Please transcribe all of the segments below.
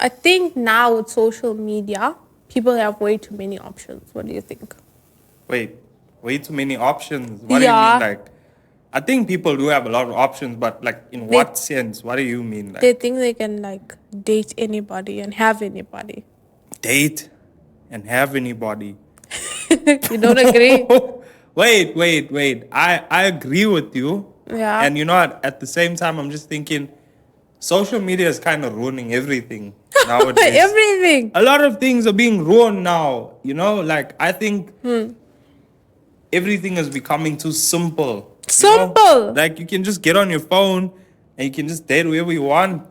I think now with social media, people have way too many options. What do you think? Wait, way too many options. What do you mean? Like, I think people do have a lot of options, but like, in what sense? What do you mean? They Like, think they can like date anybody and have anybody. date and have anybody? You don't agree? Wait. I agree with you. Yeah. And you know what? At the same time, I'm just thinking social media is kind of ruining everything nowadays. Everything. A lot of things are being ruined now. You know, like, I think everything is becoming too simple. Simple. Like, you can just get on your phone and you can just date whoever you want.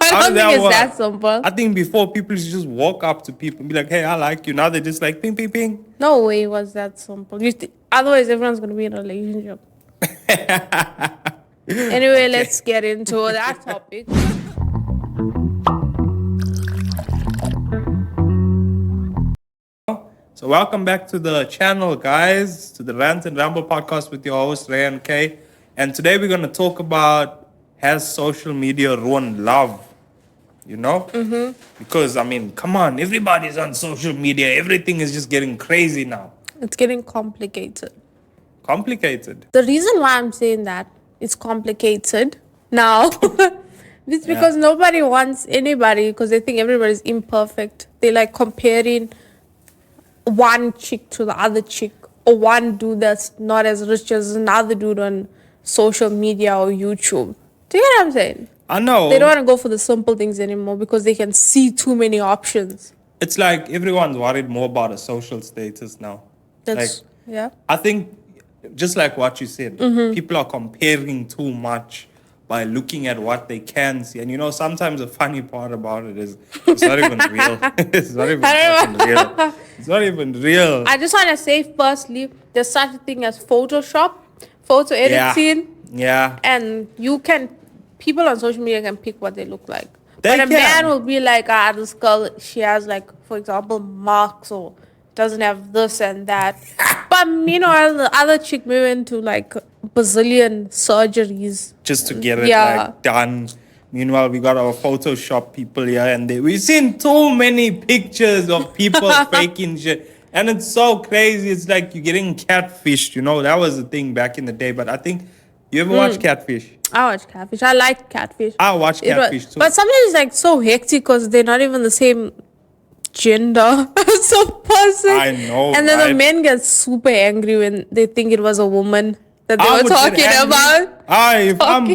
I don't think it's that simple. I think before people used to just walk up to people and be like, hey, I like you. Now they're just like, ping, ping, ping. No way it was that simple. Otherwise, everyone's going to be in a relationship. Anyway, let's get into that topic. So welcome back to the channel, guys, to the Rant Ramble podcast with your host, Ray and Kay. And today we're going to talk about, has social media ruined love? You know? Mm-hmm. Because, I mean, come on, everybody's on social media. Everything is just getting crazy now. It's getting complicated. Complicated? The reason why I'm saying that it's complicated now is because nobody wants anybody because they think everybody's imperfect. They like comparing one chick to the other chick, or one dude that's not as rich as another dude on social media or YouTube. Do you get what I'm saying? I know. They don't want to go for the simple things anymore because they can see too many options. It's like everyone's worried more about a social status now. I think, just like what you said, people are comparing too much by looking at what they can see. And you know, sometimes the funny part about it is it's not even real. It's not even real. It's not even real. I just want to say, firstly, there's such a thing as Photoshop, photo editing. Yeah. And people on social media can pick what they look like. But a man will be like, this girl, she has like, for example, marks or doesn't have this and that. But meanwhile, the other chick may went to like bazillion surgeries just to get it like done. Meanwhile, we got our Photoshop people here and there. We've seen too many pictures of people faking shit. And it's so crazy. It's like you're getting catfished, you know. That was the thing back in the day. But I think, you ever watch Catfish? I watch Catfish. I like Catfish. I watch Catfish too. But sometimes it's like so hectic because they're not even the same gender as a person. I know. And then the men get super angry when they think it was a woman that they were talking about.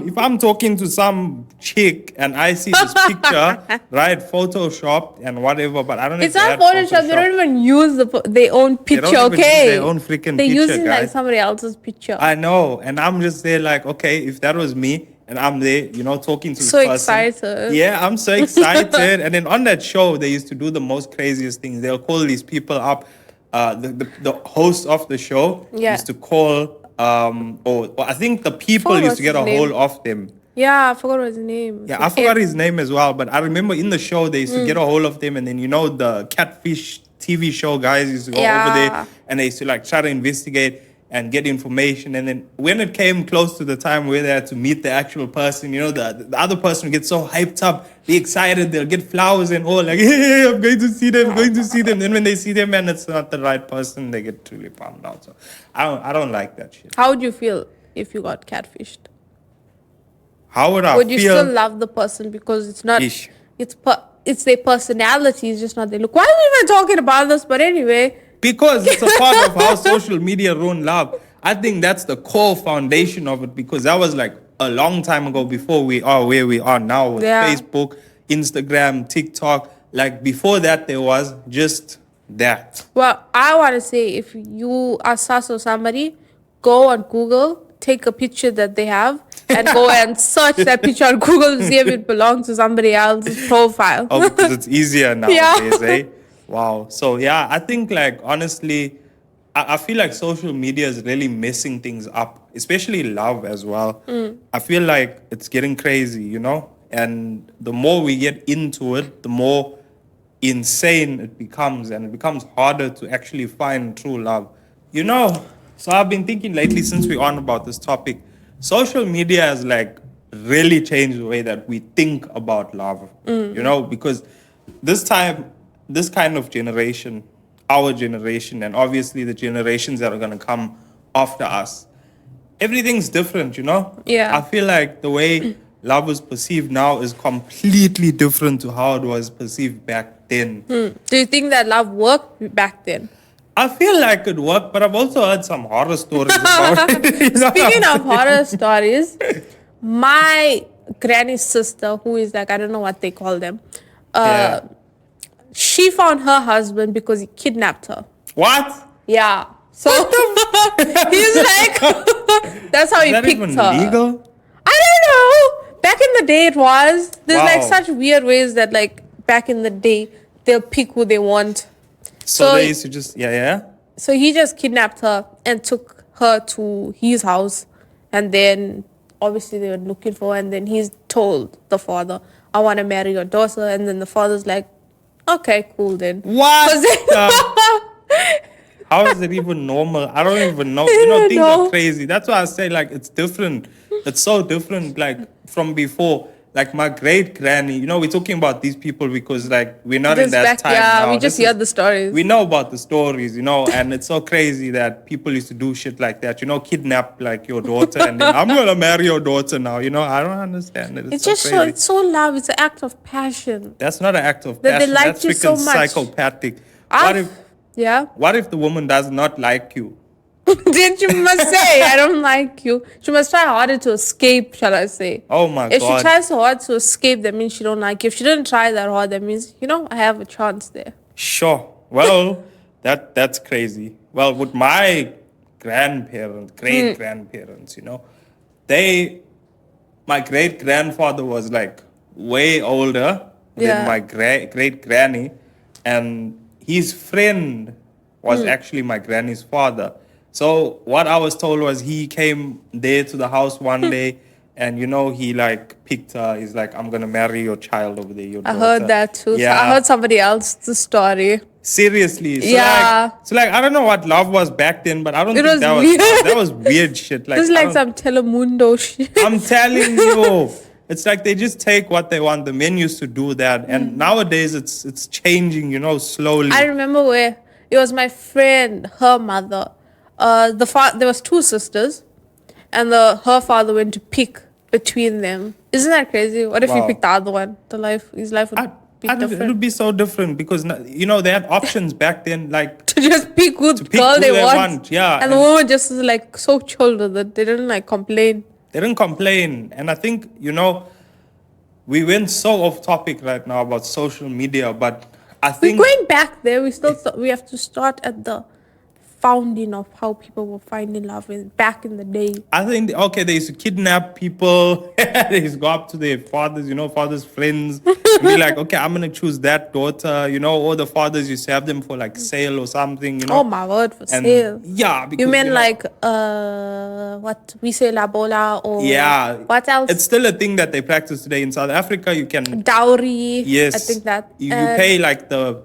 If I'm talking to some chick and I see this picture, right, Photoshop and whatever, but I don't know. It's not Photoshop. They don't even use their own picture. They don't even use their own freaking picture. They're using like somebody else's picture. I know, and I'm just there like, okay, if that was me and I'm there, you know, talking to this person. So excited. Yeah, I'm so excited. And then on that show, they used to do the most craziest things. They'll call these people up. The host of the show used to call. Or I think the people used to get a hold of them. Yeah, I forgot his name. Yeah, I forgot his name as well. But I remember in the show, they used to get a hold of them. And then, you know, the Catfish TV show guys used to go over there. And they used to like try to investigate and get information. And then when it came close to the time where they had to meet the actual person, you know, the other person would get so hyped up, be excited, they'll get flowers and all, like, hey, I'm going to see them, Then when they see them and it's not the right person, they get truly bummed out. So I don't like that shit. How would you feel if you got catfished? How would I feel? Would you still love the person because it's not, it's their personality, it's just not their look. Why are we even talking about this? But anyway. Because it's a part of how social media ruined love. I think that's the core foundation of it because that was like a long time ago before we are where we are now with Facebook, Instagram, TikTok. Like before that, there was just that. Well, I want to say if you are sus or somebody, go on Google, take a picture that they have and go and search that picture on Google to see if it belongs to somebody else's profile. Oh, because it's easier nowadays, eh? Wow. So, yeah, I think, like, honestly, I feel like social media is really messing things up, especially love as well. I feel like it's getting crazy, you know? And the more we get into it, the more insane it becomes. And it becomes harder to actually find true love. You know, so I've been thinking lately since we're on about this topic, social media has, like, really changed the way that we think about love, you know? Because this time, this kind of generation, our generation, and obviously the generations that are going to come after us, everything's different, you know? Yeah. I feel like the way love is perceived now is completely different to how it was perceived back then. Do you think that love worked back then? I feel like it worked, but I've also heard some horror stories about it. You know? Speaking of horror stories, my granny's sister, who is like, I don't know what they call them, Yeah. she found her husband because he kidnapped her. What? Yeah. So he's like, that's how Is he that picked even her. legal? I don't know. Back in the day, it was. There's like Wow. such weird ways that like back in the day, they'll pick who they want. So So- they used to just, yeah. So he just kidnapped her and took her to his house. And then obviously they were looking for her. And then he's told the father, I want to marry your daughter. And then the father's like, okay, cool then. What? 'Cause they- How is it even normal? I don't even know. I You know, don't things know. are crazy. That's why I say, like, it's different. It's so different, like, from before. Like, my great granny, you know, we're talking about these people because, like, we're not in Just that back- time yeah, now. we just This hear is- the stories. We know about the stories, you know, and it's so crazy that people used to do shit like that, you know, kidnap, like, your daughter, and then, I'm going to marry your daughter now, you know? I don't understand it. It's It's so just crazy. it's so love. It's an act of passion. That's not an act of That they passion. liked That's you so freaking much. psychopathic. Ah, yeah. What if the woman does not like you? Then she must say, I don't like you. She must try harder to escape, shall I say. Oh my If God. she tries so hard to escape, that means she don't like you. If she didn't try that hard, that means, you know, I have a chance there. Sure. Well, that's crazy. Well, with my grandparents, great grandparents, you know, my great grandfather was like way older Yeah. than my great granny, and his friend was actually my granny's father. So what I was told was he came there to the house one day, and you know he like picked her. He's like, "I'm gonna marry your child over there." Your I daughter." heard that too. So Yeah. I heard somebody else's story. Seriously. So Yeah. Like I don't know what love was back then, but I don't It think was that weird. was that was weird shit. Like, It's I like don't- some Telemundo shit. I'm telling you, it's like they just take what they want. The men used to do that, and nowadays it's changing, you know, slowly. I remember where it was my friend, her mother. There was two sisters, and her father went to pick between them. Isn't that crazy? What if he Wow. picked the other one? His life would be It different. would be so different because you know they had options back then. Like To just pick who pick girl who they they want. want, yeah, And the and- woman just was like so chilled with it. They didn't like complain. they didn't complain, and I think you know we went so off topic right now about social media, but I We're think going back there. We have to start at the founding of how people were finding love back in the day. I think okay, they used to kidnap people. They used to go up to their fathers, you know, fathers' friends, and be like, okay, I'm gonna choose that daughter, you know, or the fathers used to have them for like sale or something, you know. Oh my word, for and sale. yeah, because, You meant know, like what we say la bola or yeah, what else? It's still a thing that they practice today in South Africa. You can Dowry. yes, I think that. you And- pay like the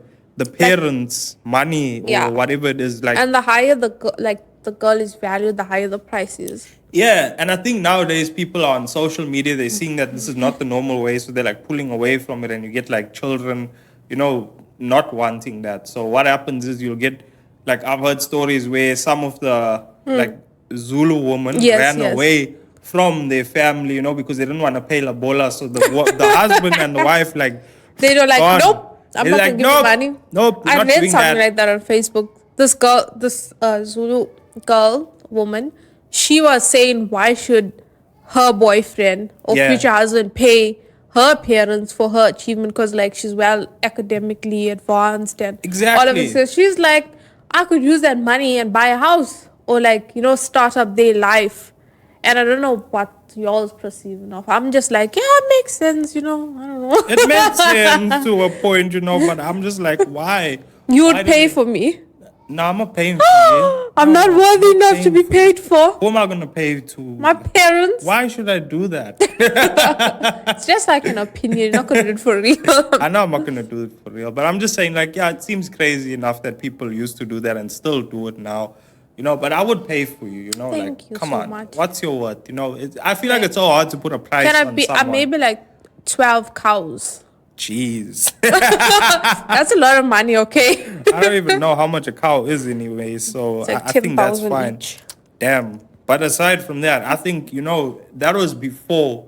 parents money or Yeah. whatever it is, like And the higher the girl is valued, the higher the price is. yeah, and I think nowadays people are on social media, they're seeing that this is not the normal way, so they're like pulling away from it, and you get like children, you know, not wanting that. So what happens is you'll get like I've heard stories where some of the like Zulu women Yes, ran yes. away from their family, you know, because they didn't want to pay la bola. So the husband and the wife like They don't like, gone. nope, I'm They're not like, gonna give you nope, money. nope, we're I not read doing something that. like that on Facebook. This Zulu woman, she was saying why should her boyfriend or Yeah. future husband pay her parents for her achievement because like she's well academically advanced and all of Exactly. it. So she's like, I could use that money and buy a house or like, you know, start up their life. And I don't know what y'all's perceiving of. I'm just like, yeah, it makes sense, you know. I don't know. It makes sense to a point, you know, but I'm just like, why? You Why would do pay you- for me. No, I'm not paying for you. I'm No, not worthy I'm enough to paying be for- paid for. Who am I gonna pay to? My parents. Why should I do that? It's just like an opinion. You're not gonna do it for real. I know I'm not gonna do it for real, but I'm just saying, like, yeah, it seems crazy enough that people used to do that and still do it now. You know, but I would pay for you. You know, Thank like, you come so on, much. what's your worth? You know, I feel like it's so hard to put a price Can I on be? someone. Maybe like 12 cows. Jeez. That's a lot of money, okay? I don't even know how much a cow is anyway, so It's like I think that's 10,000 fine. each. Damn. But aside from that, I think, that was before.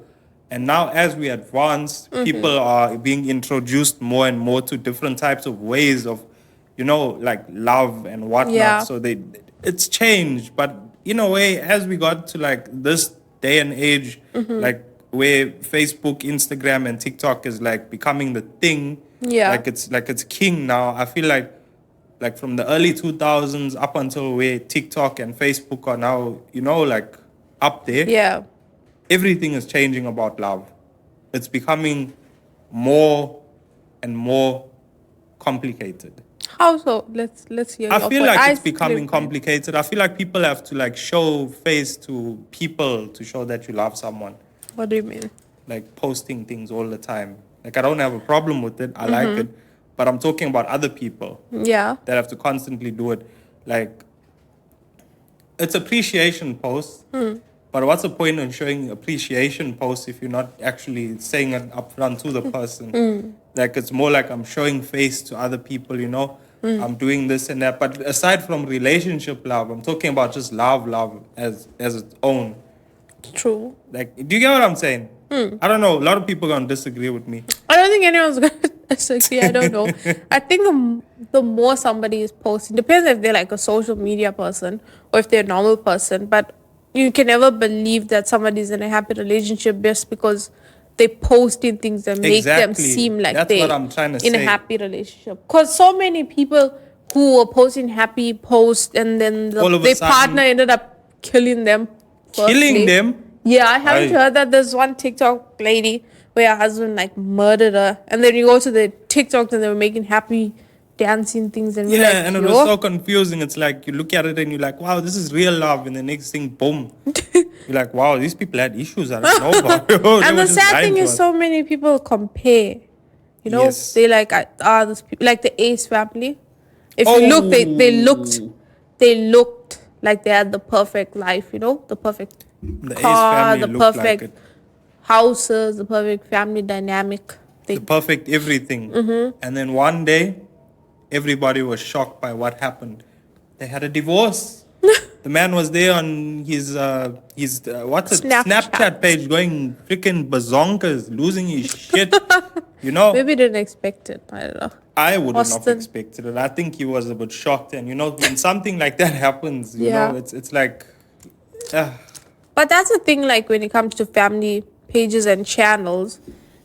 And now, as we advance, people are being introduced more and more to different types of ways of, like love and whatnot. Yeah. So it's changed. But in a way, as we got to like this day and age, like where Facebook, Instagram, and TikTok is like becoming the thing, Yeah. like it's king now. I feel like from the early 2000s up until where TikTok and Facebook are now, like up there. Yeah. Everything is changing about love. It's becoming more and more complicated. How so? Let's hear I your feel point. like I it's becoming split mine. complicated. I feel like people have to like show face to people to show that you love someone. What do you mean? Like posting things all the time. Like I don't have a problem with it. I like it. But I'm talking about other people Yeah. that have to constantly do it. Like it's appreciation posts. But what's the point in showing appreciation posts if you're not actually saying it upfront to the person? Like it's more like I'm showing face to other people, I'm doing this and that. But aside from relationship love, I'm talking about just love as its own. True. Like, do you get what I'm saying? I don't know. A lot of people are gonna disagree with me. I don't think anyone's gonna disagree. I don't know. I think the more somebody is posting, depends if they're like a social media person or if they're a normal person. But you can never believe that somebody's in a happy relationship just because they posting things that make them Exactly. seem like That's they what I'm trying to in a say. happy relationship. Because so many people who were posting happy posts and then All of a their sudden- partner ended up killing them. Killing firstly. them. Yeah, I haven't Aye. heard that. There's one TikTok lady where her husband like murdered her, and then you go to the TikTok and they were making happy dancing things, and we're Yeah, like, and it was so confusing. It's like you look at it and you're like, wow, this is real love. And the next thing, boom. You're like, wow, these people had issues. I don't know about. They and were the just sad lying thing to is, us. so many people compare. You know, Yes. they like this like the Ace family. If you look, they looked like they had the perfect life. You know, the perfect The Ace car, family the looked perfect like it. houses, the perfect family dynamic. The perfect everything. And then one day, everybody was shocked by what happened. They had a divorce. The man was there on his what's it, Snapchat. Snapchat page going freaking bazonkers, losing his shit. You know, Maybe didn't expect it. I don't know. I wouldn't have Austin. expected it. I think he was a bit shocked. And when something like that happens, Yeah. it's like, But that's the thing, like when it comes to family pages and channels,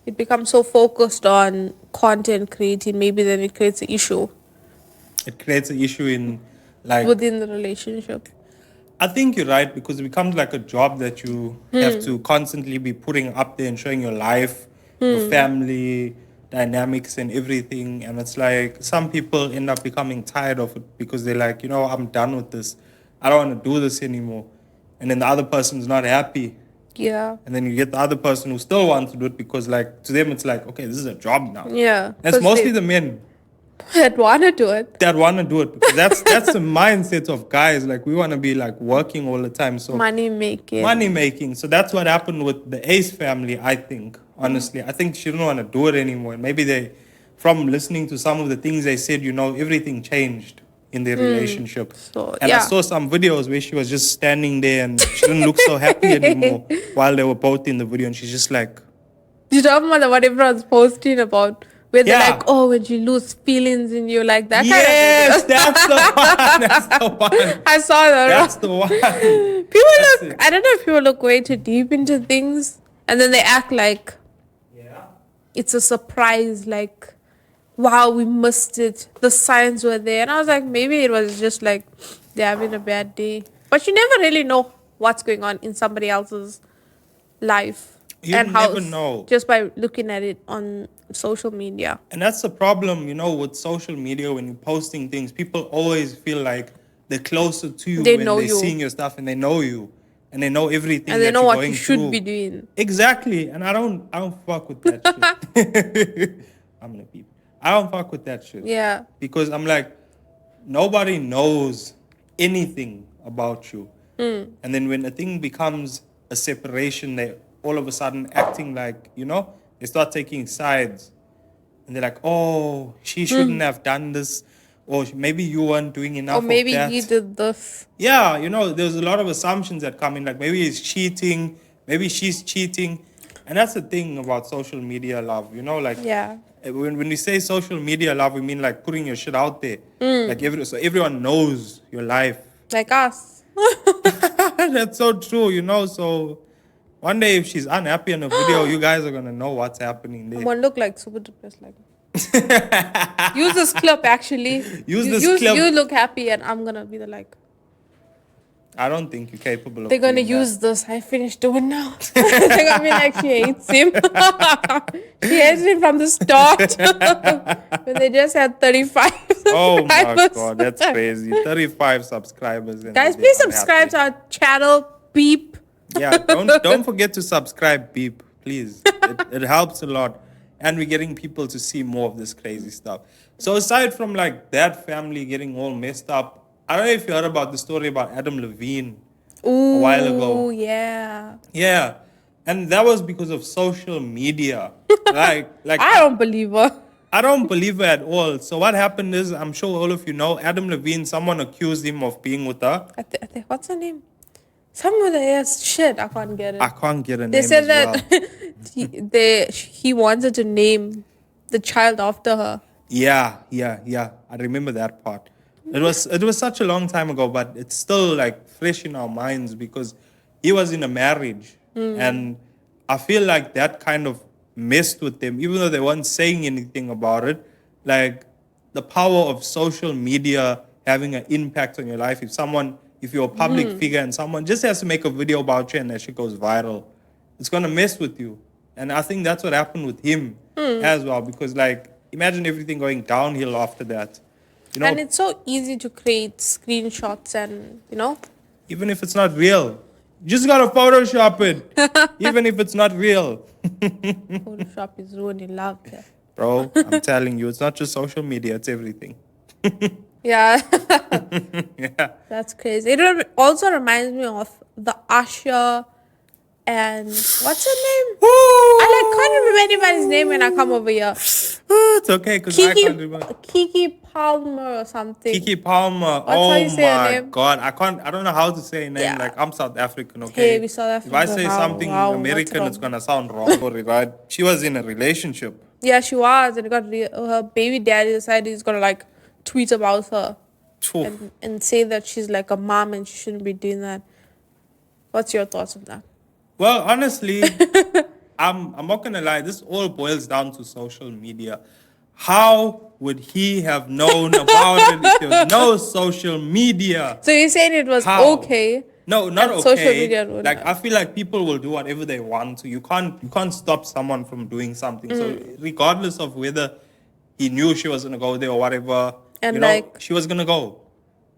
it becomes so focused on content creating, maybe then it creates an issue it creates an issue in like. within the relationship. I think you're right because it becomes like a job that you have to constantly be putting up there and showing your life, your family dynamics and everything. And it's like some people end up becoming tired of it because they're like, I'm done with this. I don't want to do this anymore. And then the other person's not happy. Yeah. And then you get the other person who still wants to do it because like to them it's like, okay, this is a job now. Yeah. And it's 'Cause mostly they the men that want to do it. that want to do it because that's the mindset of guys. Like we want to be like working all the time. So Money making. money making. So that's what happened with the Ace family, I think. Honestly, I think she didn't want to do it anymore. And maybe from listening to some of the things they said, everything changed in their relationship. So, And I yeah. saw some videos where she was just standing there and she didn't look so happy anymore while they were both in the video. And she's just like, You talking about what everyone's posting about? Where they're Yeah. like, oh, when you lose feelings in you, like that yes, kind of that's the one. That's the one. I saw that. That's the one. People That's look, it. I don't know if people look way too deep into things and then they act like Yeah. it's a surprise, like, wow, we missed it. The signs were there. And I was like, maybe it was just like they're having a bad day. But you never really know what's going on in somebody else's life You and never house know. just by looking at it on social media. And that's the problem, with social media when you're posting things. People always feel like they're closer to you They when know they're you. seeing your stuff and they know you. And they know everything And they that know you're what going you should through. be doing. Exactly. And I don't fuck with that shit. I'm gonna peep. I don't fuck with that shit. Yeah. Because I'm like, nobody knows anything about you. And then when a thing becomes a separation, they all of a sudden acting like, they start taking sides. and they're like, oh, she shouldn't have done this, or maybe you weren't doing enough Or maybe of that. he did this. Yeah, there's a lot of assumptions that come in, like maybe he's cheating, maybe she's cheating. And that's the thing about social media love, like Yeah. when we say social media love, we mean like putting your shit out there. Like so everyone knows your life. Like us. That's so true, so one day if she's unhappy in a video, you guys are gonna know what's happening there. I'm gonna look like super depressed like use this clip actually. Use this clip. You look happy and I'm gonna be the like. I don't think you're capable of They're gonna doing use this. I finished doing now. They're gonna be like, she hates him. She hates him from the start. When they just had 35 subscribers. Oh my god, that's crazy. 35 subscribers. Guys, please subscribe to our channel. Beep. Yeah, don't forget to subscribe, beep, please. It helps a lot. And we're getting people to see more of this crazy stuff. So aside from like that family getting all messed up, I don't know if you heard about the story about Adam Levine a while ago. Oh, yeah. Yeah. And that was because of social media. like I don't believe her. I don't believe her at all. So what happened is, I'm sure all of you know, Adam Levine, someone accused him of being with her. I think what's her name? Someone with a shit. I can't get it. I can't get a name. They said as that well. he wanted to name the child after her. Yeah. I remember that part. It was such a long time ago, but it's still like fresh in our minds because he was in a marriage. And I feel like that kind of messed with them, even though they weren't saying anything about it. Like the power of social media having an impact on your life. If you're a public figure and someone just has to make a video about you and that shit goes viral, it's going to mess with you. And I think that's what happened with him as well, because like imagine everything going downhill after that. And it's so easy to create screenshots and, even if it's not real, you just gotta Photoshop it, even if it's not real. Photoshop is ruining love. Yeah. Bro, I'm telling you, it's not just social media, it's everything. Yeah. Yeah. That's crazy. Also reminds me of the Usher and what's her name? I can't remember anybody's name when I come over here. It's okay, because I can't remember. Kiki Palmer or something. Kiki Palmer. How you say her my name? God. I don't know how to say her name. Yeah. Like, I'm South African, okay? Hey, we South African. If I say something Wow, American, it's going to sound wrong. Sorry, right? She was in a relationship. Yeah, she was. And her baby daddy decided he's going to like tweet about her and say that she's like a mom and she shouldn't be doing that. What's your thoughts on that? Well, honestly, I'm not gonna lie. This all boils down to social media. How would he have known about it if there was no social media? So you're saying it was okay? No, not okay. Social media ruined like it. I feel like people will do whatever they want to. You can't stop someone from doing something. So regardless of whether he knew she was gonna go there or whatever, And she was gonna go.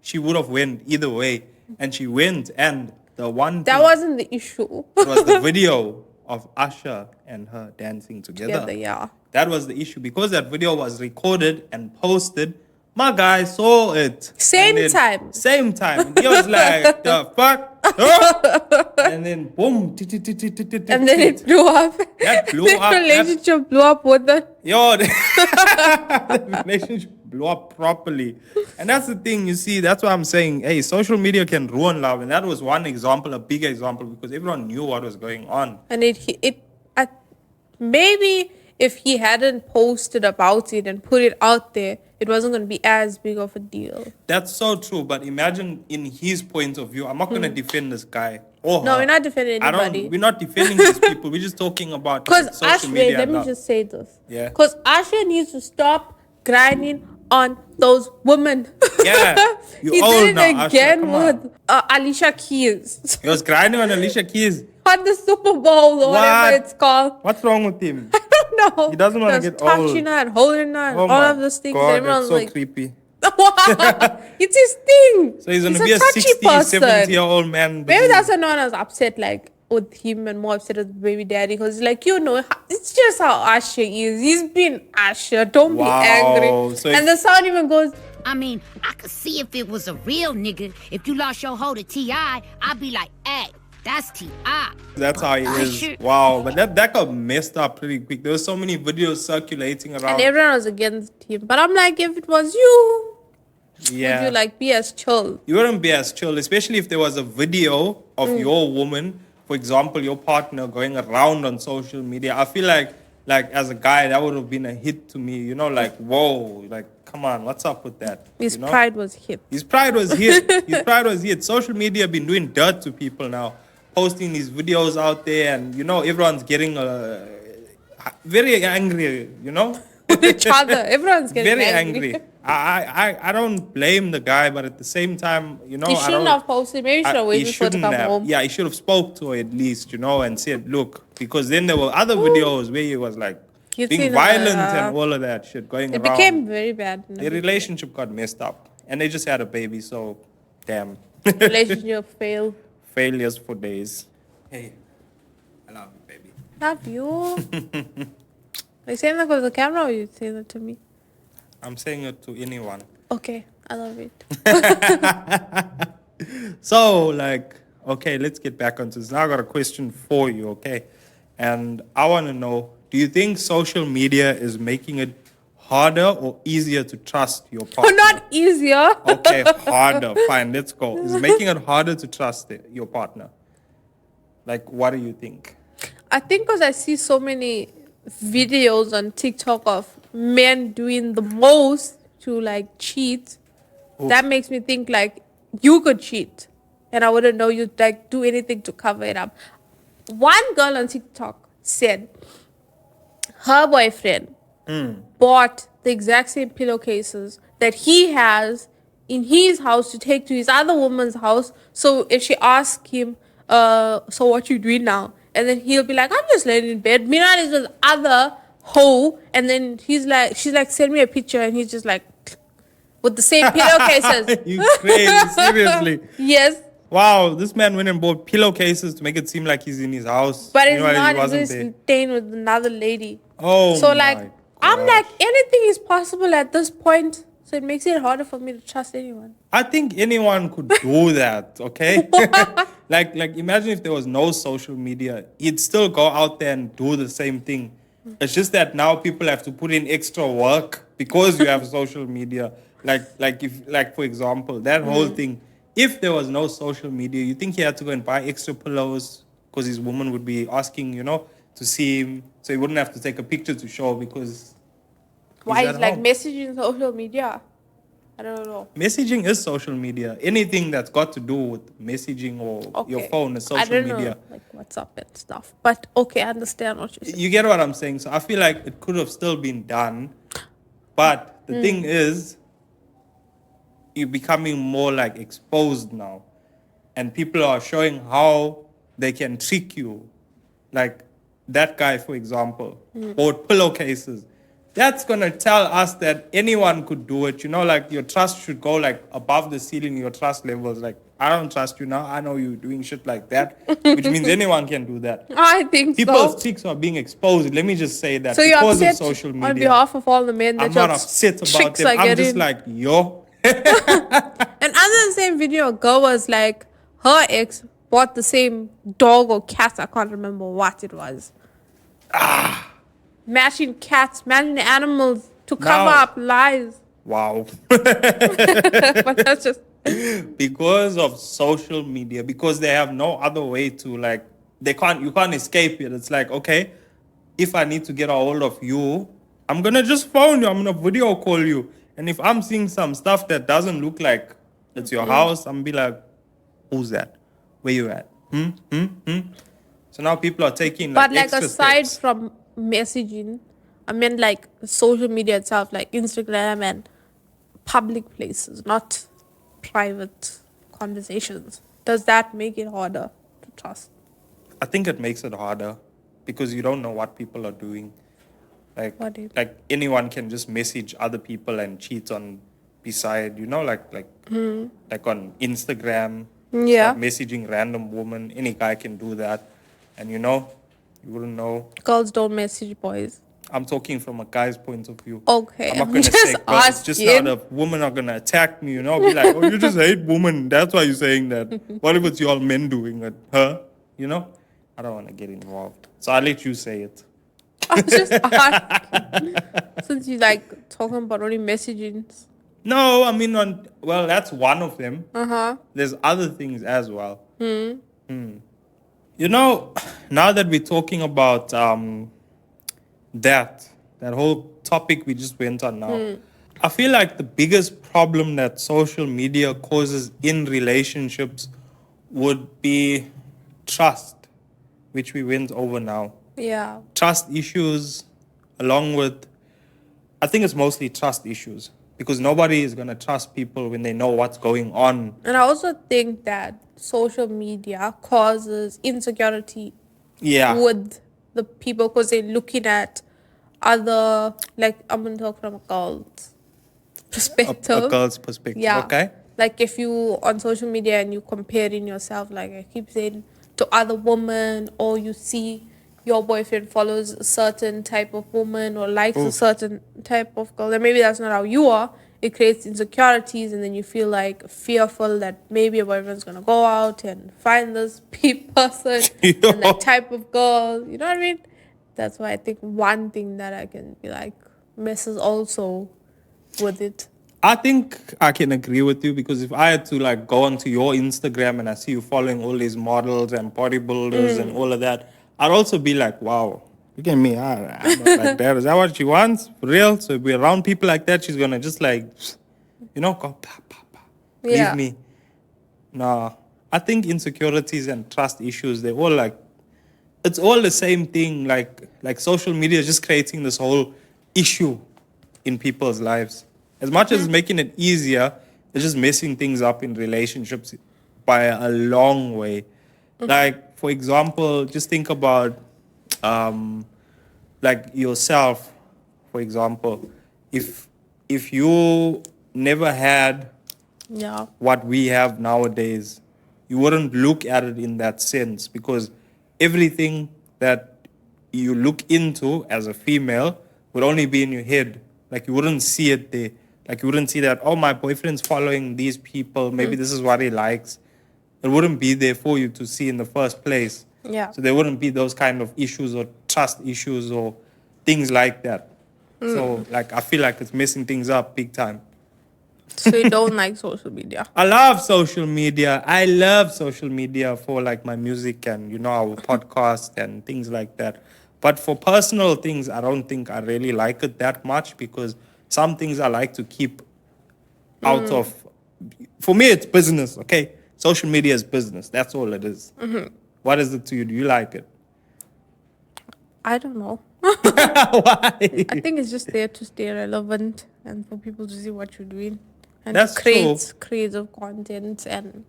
She would have went either way, and she went. And the one that thing, wasn't the issue. it was the video of Usher and her dancing together. Yeah. That was the issue, because that video was recorded and posted. My guy saw it. Same time. And he was like, the fuck? Huh? And then boom. And then it blew up. That blew the up. relationship blew up with the... Yo, the relationship blew up properly. And that's the thing, you see, that's why I'm saying, hey, social media can ruin love. And that was one example, a big example, because everyone knew what was going on. And maybe if he hadn't posted about it and put it out there, it wasn't going to be as big of a deal. That's so true. But imagine in his point of view, I'm not going to defend this guy. Or No, her. we're not defending anybody. We're not defending these people. We're just talking about Because social media. let me just say this. Yeah. Because Asha needs to stop grinding on those women. Yeah. You he old did it now, Asha, again come on. with Alicia Keys. He was grinding on Alicia Keys. On the Super Bowl or whatever it's called. What's wrong with him? I don't know. He doesn't want to get touching old. her and holding her and Oh all my of those things. God, Everyone's that's so like, creepy. it's his thing. So he's going to be a touchy 60, person. 70-year-old man. Maybe that's why no one was upset like with him and more upset with the baby daddy, because like, it's just how Asher is. He's been Asher. Don't be angry. So and the sound even goes, I mean, I could see if it was a real nigga. If you lost your hoe to T.I., I'd be like, hey, That's T.I. That's how it is. Wow, but that got messed up pretty quick. There were so many videos circulating around. And everyone was against him. But I'm like, if it was you, Yeah. would you like be as chill? You wouldn't be as chill, especially if there was a video of your woman, for example, your partner going around on social media. I feel like as a guy, that would have been a hit to me. You know, like, whoa, like, come on, what's up with that? His you know? pride was hit. His pride was hit. His pride was hit. Social media been doing dirt to people now, posting these videos out there, and you know everyone's getting very angry. You know, With each other. Everyone's getting very angry. angry. I don't blame the guy, but at the same time, you know, He I shouldn't don't. have posted. Maybe he should have He waited for her to shouldn't come have. home. Yeah, he should have spoke to her at least, you know, and said, "Look," because then there were other videos where he was like You'd being seen, violent and all of that shit going It around. became very bad. The relationship got messed up, and they just had a baby. So, damn. Relationship failed. Failures for days. Hey, I love you, baby. Love you. Are you saying that for the camera or are you saying that to me? I'm saying it to anyone. Okay, I love it. So, like, okay, let's get back onto this. Now I got a question for you, okay? And I want to know, do you think social media is making it harder or easier to trust your partner? Not easier. Okay, harder. Fine, let's go. Is it making it harder to trust your partner? Like, what do you think? I think because I see so many videos on TikTok of men doing the most to like cheat, that makes me think like you could cheat and I wouldn't know you'd like do anything to cover it up. One girl on TikTok said her boyfriend bought the exact same pillowcases that he has in his house to take to his other woman's house. So if she asks him, so what you doing now? And then he'll be like, I'm just laying in bed. Meanwhile, he's with other hoe. And then she's like, send me a picture. And he's just like, with the same pillowcases. You crazy, seriously. Yes. Wow, this man went and bought pillowcases to make it seem like he's in his house. But it's Meanwhile, not, he wasn't he's there. staying with another lady. Oh, So my like, I'm gosh. like, anything is possible at this point. So it makes it harder for me to trust anyone. I think anyone could do that, okay? like imagine if there was no social media, you'd still go out there and do the same thing. It's just that now people have to put in extra work because you have social media. Like for example, that whole thing. If there was no social media, you think he had to go and buy extra pillows because his woman would be asking, you know, to see him, so he wouldn't have to take a picture to show because. Why at is like home. messaging social media? I don't know. Messaging is social media. Anything that's got to do with messaging or your phone is I social don't media. know, like WhatsApp and stuff. But okay, I understand what you're saying. You get what I'm saying? So I feel like it could have still been done. But the thing is, you're becoming more like exposed now. And people are showing how they can trick you. Like that guy, for example, bought pillowcases. That's going to tell us that anyone could do it. You know, like your trust should go like above the ceiling, your trust levels. Like, I don't trust you now. I know you're doing shit like that, which means anyone can do that. I think People's so. cheeks are being exposed. Let me just say that So you're because of upset social media. on behalf of all the men that I'm your not upset about chicks them. are I'm getting. just like, yo. And under the same video, a girl was like, her ex bought the same dog or cat. I can't remember what it was. Matching cats, matching animals to cover Now- up lies. Wow. But that's just. Because of social media, because they have no other way to like, you can't escape it. It's like, okay, if I need to get a hold of you, I'm gonna just phone you, I'm gonna video call you. And if I'm seeing some stuff that doesn't look like it's your house, I'm be like, who's that? Where you at? So now people are taking like But like extra aside steps. from messaging, I mean like social media itself, like Instagram and public places, not private conversations. Does that make it harder to trust? I think it makes it harder because you don't know what people are doing. Like, What do you- like anyone can just message other people and cheat on beside, you know, like on Instagram. Yeah. Start messaging random woman. Any guy can do that, and you know, you wouldn't know. Girls don't message boys. I'm talking from a guy's point of view. Okay, I'm not I'm gonna just say girls. It's just asking. not a woman are gonna attack me, you know. Be like, oh, you just hate women. That's why you're saying that. What if it's you all men doing it, huh? you know, I don't want to get involved. So I'll let you say it. I was just asking. Since you like talking about only messaging. No, I mean, well, that's one of them. Uh-huh. There's other things as well. You know, now that we're talking about that whole topic we just went on now, I feel like the biggest problem that social media causes in relationships would be trust, which we went over now. Yeah. Trust issues, along with, I think it's mostly trust issues because nobody is going to trust people when they know what's going on. And I also think that social media causes insecurity Yeah. with the people because they're looking at other, like, I'm going to talk from a girl's perspective. A girl's perspective, Yeah. okay? Like if you on social media and you comparing yourself, like I keep saying, to other women, or you see your boyfriend follows a certain type of woman or likes a certain type of girl, and maybe that's not how you are. It creates insecurities, and then you feel like fearful that maybe your boyfriend's gonna go out and find this person and that type of girl. You know what I mean? That's why I think one thing that I can be like messes also with it. I think I can agree with you because if I had to like go onto your Instagram and I see you following all these models and bodybuilders and all of that, I'd also be like, wow, look at me. I'm not like that. Is that what she wants? For real? So if we're around people like that, she's going to just like, you know, go, pa, pa, pa. Yeah. Leave me. No, I think insecurities and trust issues, they're all like, it's all the same thing. Like social media is just creating this whole issue in people's lives. As much as it's making it easier, it's just messing things up in relationships by a long way. Like, for example, just think about like yourself, for example. If you never had Yeah. what we have nowadays, you wouldn't look at it in that sense because everything that you look into as a female would only be in your head. Like you wouldn't see it there. Like you wouldn't see that, oh, my boyfriend's following these people. Maybe this is what he likes. It wouldn't be there for you to see in the first place. Yeah. So there wouldn't be those kind of issues or trust issues or things like that. So like I feel like it's messing things up big time. So you don't like social media? I love social media. I love social media for like my music and, you know, our podcast and things like that. But for personal things, I don't think I really like it that much because some things I like to keep out of. For me, it's business, okay? Social media is business. That's all it is. What is it to you? Do you like it? I don't know. Why? I think it's just there to stay relevant and for people to see what you're doing and That's to create true. creative content and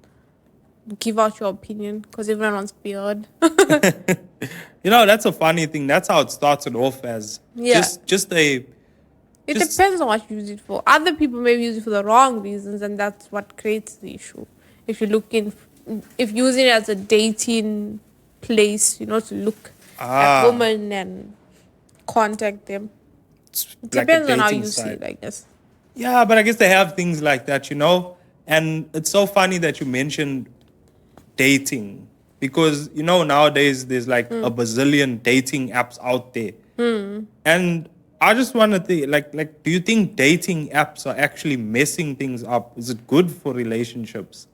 give out your opinion because everyone wants to be heard. You know, that's a funny thing. That's how it started off as. Yeah. Just a. It Just- depends on what you use it for. Other people may use it for the wrong reasons, and that's what creates the issue. If you look in, if using it as a dating place, you know, to look at women and contact them. It's It like a depends on how dating you see site. it, I guess. Yeah, but I guess they have things like that, you know? And it's so funny that you mentioned dating because, you know, nowadays there's like a bazillion dating apps out there. And I just want to think, like, do you think dating apps are actually messing things up? Is it good for relationships?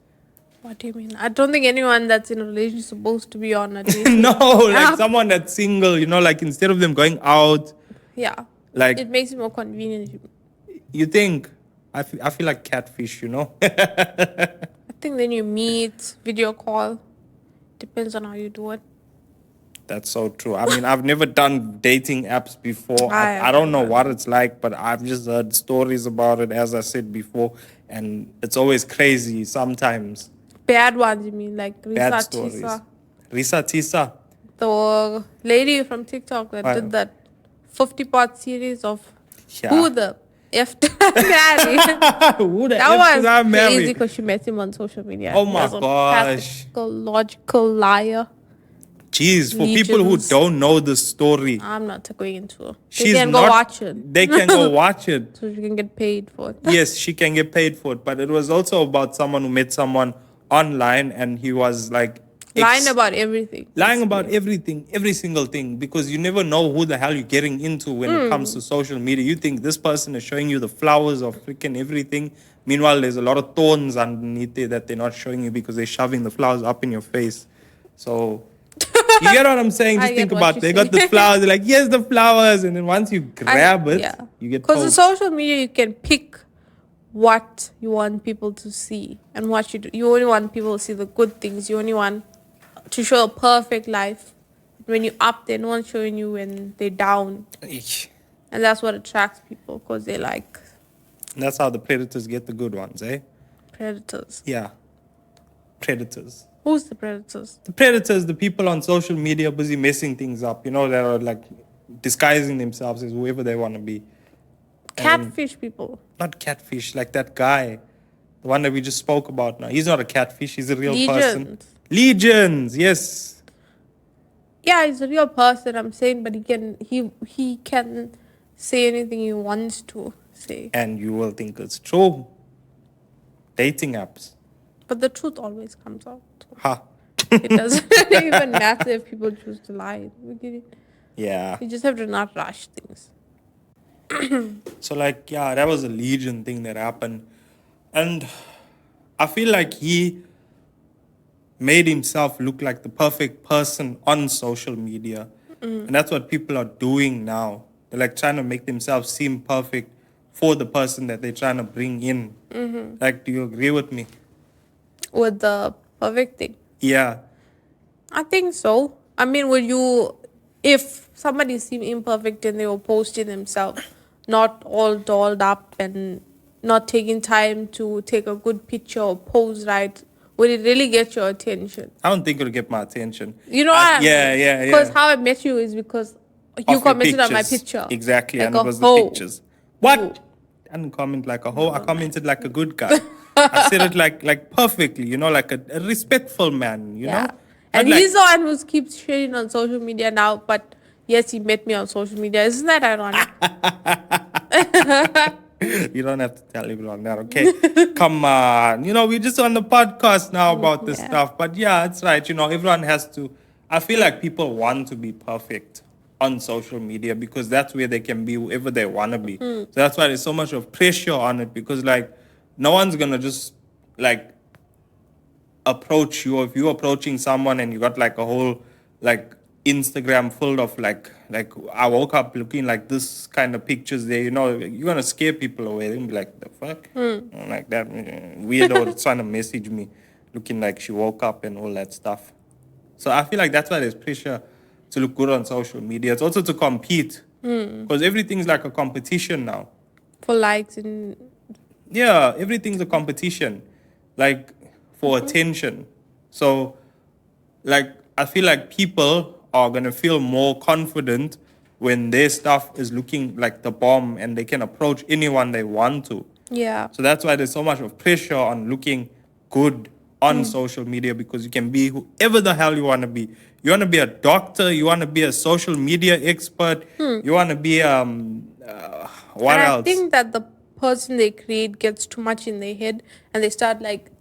What do you mean? I don't think anyone that's in a relationship is supposed to be on a dating. No, like app. someone that's single, you know, like instead of them going out, Yeah. like It makes it more convenient. you think, I feel like catfish, you know? I think then you meet, video call. Depends on how you do it. That's so true. I mean, I've never done dating apps before. I I don't know haven't. what it's like, but I've just heard stories about it, as I said before. And it's always crazy sometimes. Bad ones, you mean? Like Bad Risa stories. Tisa. Risa Tisa. The lady from TikTok that Why? did that 50-part series of Yeah. who the F did I marry? Who the That F did I was marry? crazy because she met him on social media. Oh He my was a gosh. pathological liar. Jeez, for people who Legions. don't know the story, I'm not going into it. They she's can not. go watch it. They can go watch it. So you can get paid for it. Yes, she can get paid for it. But it was also about someone who met someone online and he was like Lying about everything. Lying about everything, every single thing, because you never know who the hell you're getting into when it comes to social media. You think this person is showing you the flowers of freaking everything. Meanwhile, there's a lot of thorns underneath it that they're not showing you because they're shoving the flowers up in your face. So, you get what I'm saying? Just think about it. They got the flowers. They're like, yes, the flowers. And then once you grab it, you get because in social media, you can pick what you want people to see and what you do. You only want people to see the good things. You only want to show a perfect life. When you're up, they're not showing you when they're down. And that's what attracts people, because they like... That's how the predators get the good ones, eh? Predators? Yeah. Predators. Who's the predators? The predators, the people on social media busy messing things up, you know, that are like disguising themselves as whoever they want to be. Catfish people. Not catfish, like that guy. The one that we just spoke about now. He's not a catfish, he's a real person. Legions, yes. Yeah, he's a real person, I'm saying, but he can say anything he wants to say. And you will think it's true. Dating apps. But the truth always comes out. Ha. It doesn't even matter if people choose to lie. Yeah. You just have to not rush things. So like, yeah, that was a Legion thing that happened. And I feel like he made himself look like the perfect person on social media. And that's what people are doing now. They're like trying to make themselves seem perfect for the person that they're trying to bring in. Like, do you agree with me? With the perfect thing? Yeah. I think so. I mean, if somebody seemed imperfect and they were posting themselves, not all dolled up and not taking time to take a good picture or pose right, would it really get your attention? I don't think it'll get my attention. You know what? Yeah. Because how I met you is because you commented on my picture. Exactly, like and it was the pictures. What? I didn't comment like a hoe. I commented like a good guy. I said it like perfectly, you know, like a respectful man, you know? And he's the one who keeps sharing on social media now, but yes, he met me on social media. Isn't that ironic? You don't have to tell everyone that, okay? Come on. You know, we're just on the podcast now about this stuff. But yeah, it's right. You know, everyone has to... I feel like people want to be perfect on social media because that's where they can be whoever they want to be. So that's why there's so much of pressure on it because, like, no one's going to just, like, approach you. If you're approaching someone and you got, like, a whole, like, Instagram full of like I woke up looking like this kind of pictures there, you know, you're gonna scare people away. They're gonna be like, the fuck? Like that weirdo trying to message me looking like she woke up and all that stuff. So I feel like that's why there's pressure to look good on social media. It's also to compete because everything's like a competition now. For likes and... Yeah, everything's a competition, like for attention. So like I feel like people are going to feel more confident when their stuff is looking like the bomb and they can approach anyone they want to. Yeah. So that's why there's so much of pressure on looking good on social media because you can be whoever the hell you want to be. You want to be a doctor, you want to be a social media expert, you want to be, what else? I think that the person they create gets too much in their head and they start like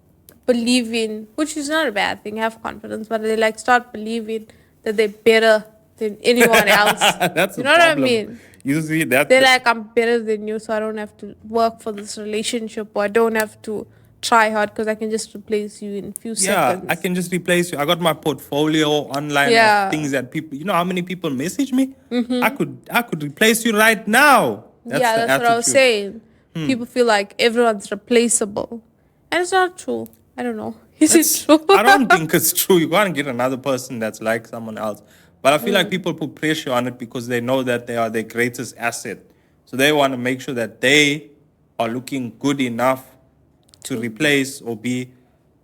believing, which is not a bad thing, have confidence, but they like start believing that they're better than anyone else. That's you know what I mean? You see that? They're like, I'm better than you, so I don't have to work for this relationship, or I don't have to try hard because I can just replace you in a few seconds. Yeah, I can just replace you. I got my portfolio online of things that people, you know how many people message me? I could replace you right now. That's what I was saying. People feel like everyone's replaceable. And it's not true. I don't know. Is it true? I don't think it's true. You can't get another person that's like someone else. But I feel like people put pressure on it because they know that they are their greatest asset. So they want to make sure that they are looking good enough to replace or be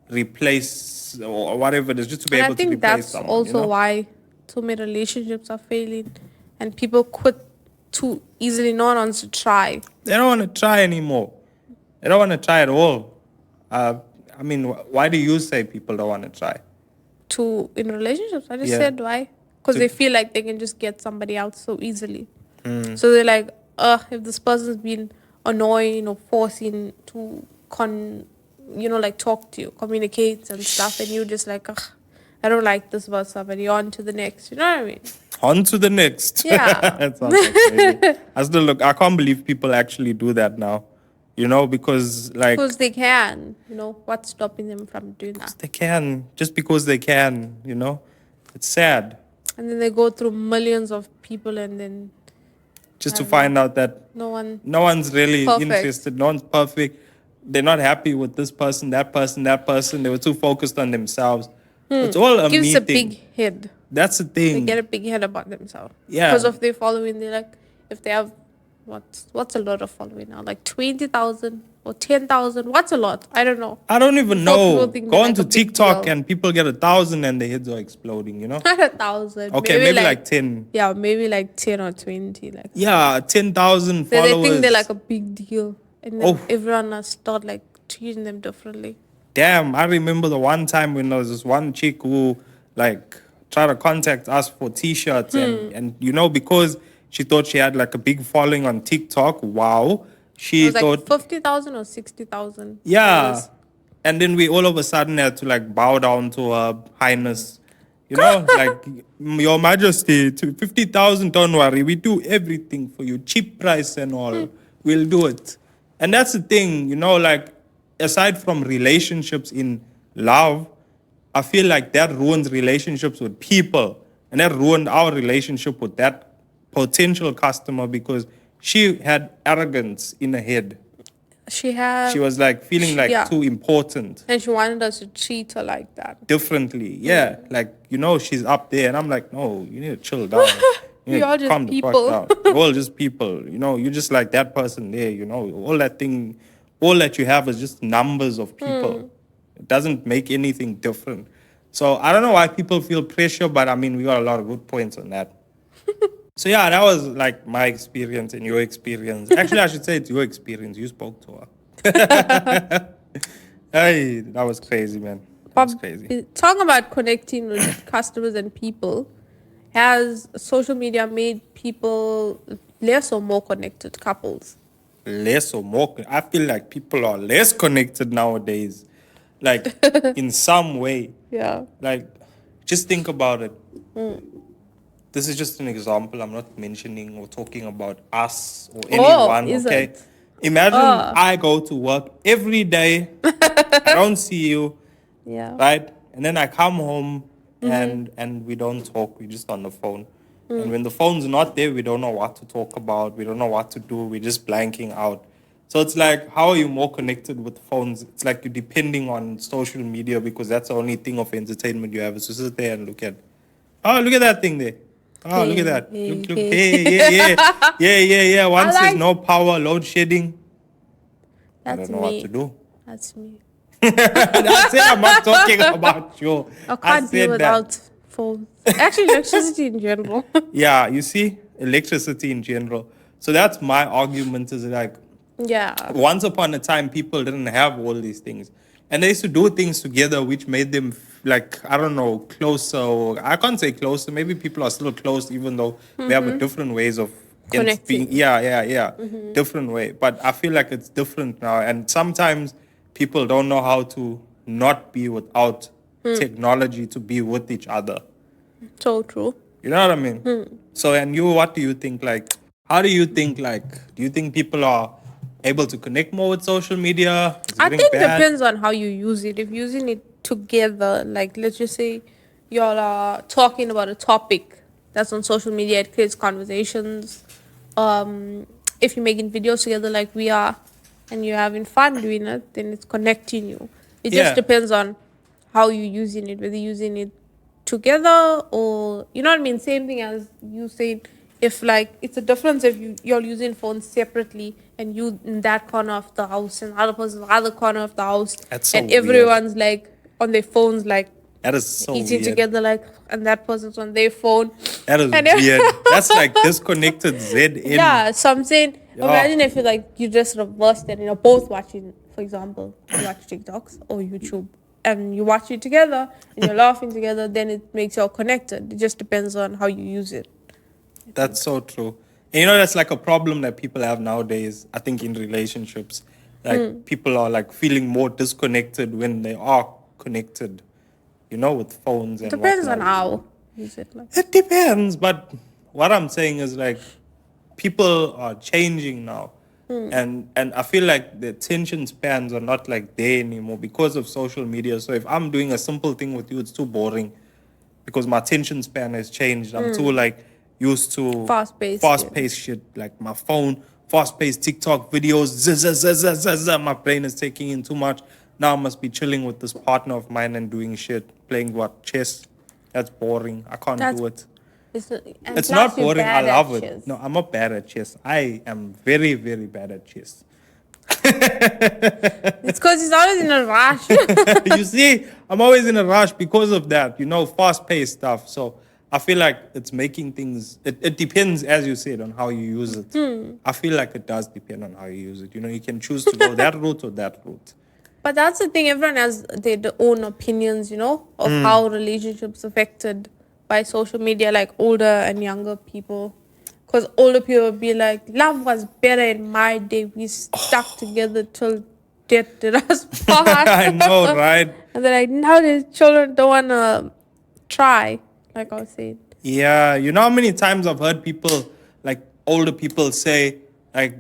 replaced or whatever it is, just to be able to replace someone. I think that's also why so many relationships are failing and people quit too easily. No one wants to try. They don't want to try anymore. They don't want to try at all. I mean, why do you say people don't want to try? In relationships, I just said why. Because they feel like they can just get somebody else so easily. So they're like, if this person's been annoying or forcing to, like talk to you, communicate and stuff, and you just like, I don't like this about somebody. On to the next. You know what I mean? On to the next. Yeah. That sounds like crazy. I can't believe people actually do that now. You know, because like Because they can. You know, what's stopping them from doing that? they can, just because they can, you know. It's sad. And then they go through millions of people and then Just I to don't know. find out that No one. no one's really Perfect. interested, no one's perfect. They're not happy with this person, that person, that person. They were too focused on themselves. It's all a Gives me a thing. big head. That's the They thing. get a big head about themselves. Yeah. Because of their following, they're like, if they have, what's a lot of following now? Like 20,000 or 10,000? What's a lot? I don't know. I don't even Before people know. think Go they're onto like a big TikTok deal. and people get 1,000 and their heads are exploding, you know? Not 1,000. Okay, maybe like 10. Yeah, maybe like 10 or 20. Like Yeah, 10,000 they followers. think they're like a big deal. And then Oh. everyone has start like treating them differently. Damn, I remember the one time when there was this one chick who like tried to contact us for t-shirts and you know, because she thought she had like a big following on TikTok. Wow. It She was like thought 50,000 or 60,000. yeah. And then we all of a sudden had to like bow down to her highness. You know, like your majesty, to 50,000, don't worry. We do everything for you. Cheap price and all. We'll do it. And that's the thing, you know, like aside from relationships in love, I feel like that ruins relationships with people. And that ruined our relationship with that potential customer because she had arrogance in her head. She had. She was like feeling like yeah. too important And she wanted us to treat her like that. differently. Yeah. Like, you know, she's up there. And I'm like, no, you need to chill down. You need We are to just calm the fuck people. down. We're all just people. You know, you're just like that person there, you know. All that you have is just numbers of people. It doesn't make anything different. So I don't know why people feel pressure, but I mean, we got a lot of good points on that. So yeah, that was like my experience and your experience. Actually, I should say it's your experience. You spoke to her. Hey, that was crazy, man. That was crazy. Talking about connecting with customers and people, has social media made people less or more connected couples? Less or more. I feel like people are less connected nowadays. Like in some way. Yeah. Like, just think about it. This is just an example. I'm not mentioning or talking about us or anyone, is okay? it? Imagine I go to work every day. I don't see you, Yeah. right? And then I come home and we don't talk. We're just on the phone. And when the phone's not there, we don't know what to talk about. We don't know what to do. We're just blanking out. So it's like, how are you more connected with phones? It's like you're depending on social media because that's the only thing of entertainment you have is to sit there and look at that thing there. Oh, look at that. Look, yeah. Once there's no power, load shedding. I That's don't know me. what to do. That's me. That's it. I'm not talking about you. I can't be said without phones. Actually, electricity in general. Yeah, you see, electricity in general. So that's my argument is like, Yeah. once upon a time, people didn't have all these things. And they used to do things together which made them, like, I don't know, closer. Or I can't say closer. Maybe people are still close, even though we have a different ways of Connecting. Yeah. Different way. But I feel like it's different now. And sometimes people don't know how to not be without technology to be with each other. So true. You know what I mean? So, and you, what do you think? Like, how do you think, do you think people are able to connect more with social media? Is it I getting think bad? depends on how you use it. If using it together, like let's just say you're talking about a topic that's on social media, it creates conversations. If you're making videos together like we are and you're having fun doing it, then it's connecting you. It Yeah. just depends on how you're using it, whether you're using it together or, you know what I mean? Same thing as you said, if like, it's a difference if you're using phones separately and you in that corner of the house and the other person in the other corner of the house. That's so and everyone's like on their phones, like That is so eating weird. together, like, and that person's on their phone. That is And weird. That's like disconnected ZN. Yeah, so I'm saying, Yeah. imagine if you just reversed it and you're both watching, for example, you watch TikToks or YouTube and you watch it together and you're laughing together, then it makes you all connected. It just depends on how you use it. That's so true. And you know, that's like a problem that people have nowadays, I think, in relationships. Like, people are like feeling more disconnected when they are connected. with phones and Depends on whatnot. how. Is it like? It depends, but what I'm saying is like people are changing now. And I feel like the attention spans are not like there anymore because of social media. So if I'm doing a simple thing with you, it's too boring because my attention span has changed. I'm too like used to Fast-paced shit. shit, like my phone, fast-paced TikTok videos. My brain is taking in too much. Now I must be chilling with this partner of mine and doing shit, playing chess. That's boring. I can't do it. It's not boring. I love it. Chess. No, I'm not bad at chess. I am very, very bad at chess. It's because he's always in a rush. You see, I'm always in a rush because of that, fast-paced stuff. So I feel like it's making things, it depends, as you said, on how you use it. I feel like it does depend on how you use it. You can choose to go that route or that route. But that's the thing, everyone has their own opinions, of how relationships affected by social media, like older and younger people. Because older people be like, love was better in my day. We stuck together till death did us part. I know, right? And they're like, now the children don't want to try, like I was saying. Yeah, you know how many times I've heard people, like older people say, like,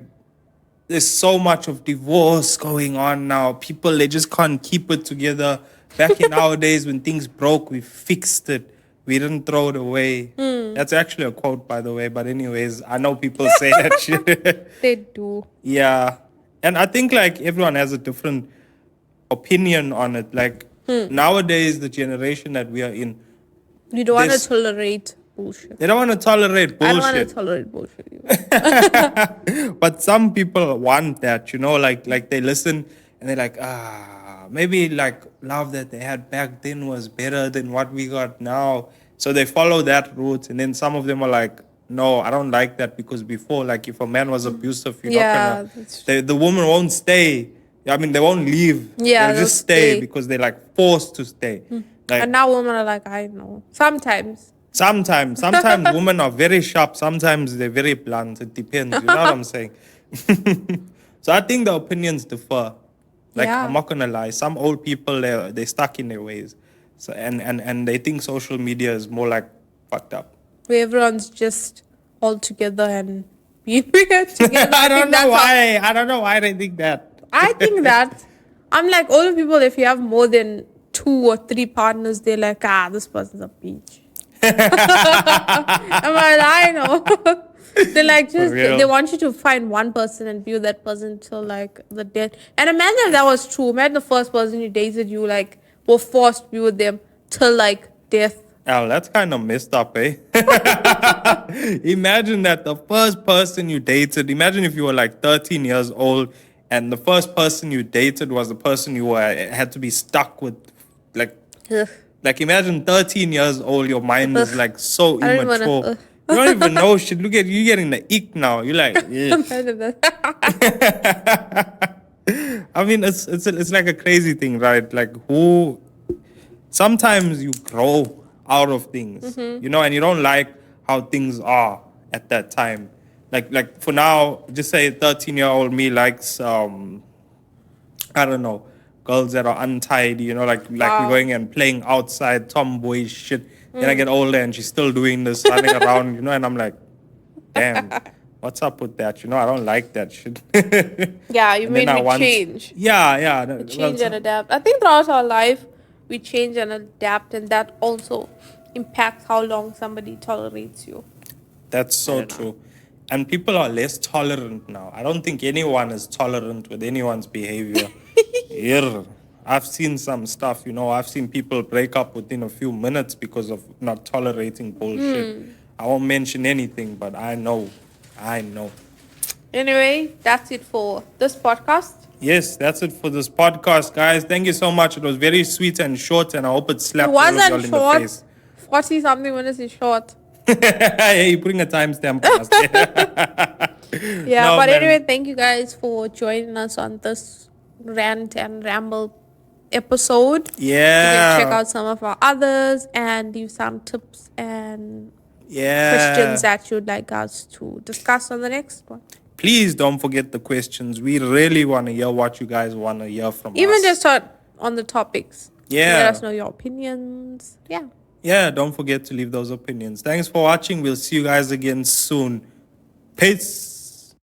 there's so much of divorce going on now. People, they just can't keep it together. Back in our days when things broke, we fixed it. We didn't throw it away. That's actually a quote, by the way. But anyways, I know people say that shit. They do. Yeah. And I think like everyone has a different opinion on it. Like nowadays, the generation that we are in, You don't want to tolerate bullshit. they don't want to tolerate bullshit. I don't want to tolerate bullshit either. But some people want that, like they listen and they're like, maybe like love that they had back then was better than what we got now. So they follow that route. And then some of them are like, no, I don't like that because before, like if a man was abusive, you're not gonna, the woman won't stay. I mean, they won't leave. Yeah, they'll just stay because they're like forced to stay. Like, and now women are like, I know. Sometimes women are very sharp. Sometimes they're very blunt. It depends. You know what I'm saying? So I think the opinions differ. Like, I'm not gonna lie. Some old people, they're stuck in their ways. So and they think social media is more like fucked up. Where everyone's just all together and being weird together. I don't know why. I don't know why they think that. I think that. I'm like, older people, if you have more than 2 or 3 partners, they're like, this person's a bitch. I'm like, I know. They're like, they want you to find one person and be with that person till like the death. And imagine if that was true. Imagine the first person you dated, you like were forced to be with them till like death. Oh, that's kind of messed up, eh? Imagine that the first person you dated, imagine if you were like 13 years old and the first person you dated was the person you had to be stuck with. Like imagine 13 years old, your mind is like so immature. You don't even know shit. Look at you getting the ick now. You're like, yeah. I mean, it's like a crazy thing, right? Like sometimes you grow out of things, and you don't like how things are at that time. Like for now, just say 13-year-old me likes, I don't know, girls that are untidy, like we're going and playing outside, tomboy shit. Then I get older and she's still doing this, running around, and I'm like, damn, what's up with that? I don't like that shit. Yeah, you made me change. Yeah. Change and adapt. I think throughout our life, we change and adapt, and that also impacts how long somebody tolerates you. That's so true. And people are less tolerant now. I don't think anyone is tolerant with anyone's behavior. Yeah. I've seen some stuff, I've seen people break up within a few minutes because of not tolerating bullshit. I won't mention anything, but I know. Anyway, that's it for this podcast. Yes, that's it for this podcast, guys. Thank you so much. It was very sweet and short, and I hope it slapped all of y'all in the face. 40-something minutes is short. Hey, you're putting a timestamp on us. Yeah, but anyway, thank you guys for joining us on this Rant and Ramble episode. Yeah. You can check out some of our others and leave some tips and questions that you'd like us to discuss on the next one. Please don't forget the questions. We really want to hear what you guys want to hear from us. Even just on the topics. Yeah. Let us know your opinions. Yeah. Yeah, don't forget to leave those opinions. Thanks for watching. We'll see you guys again soon. Peace.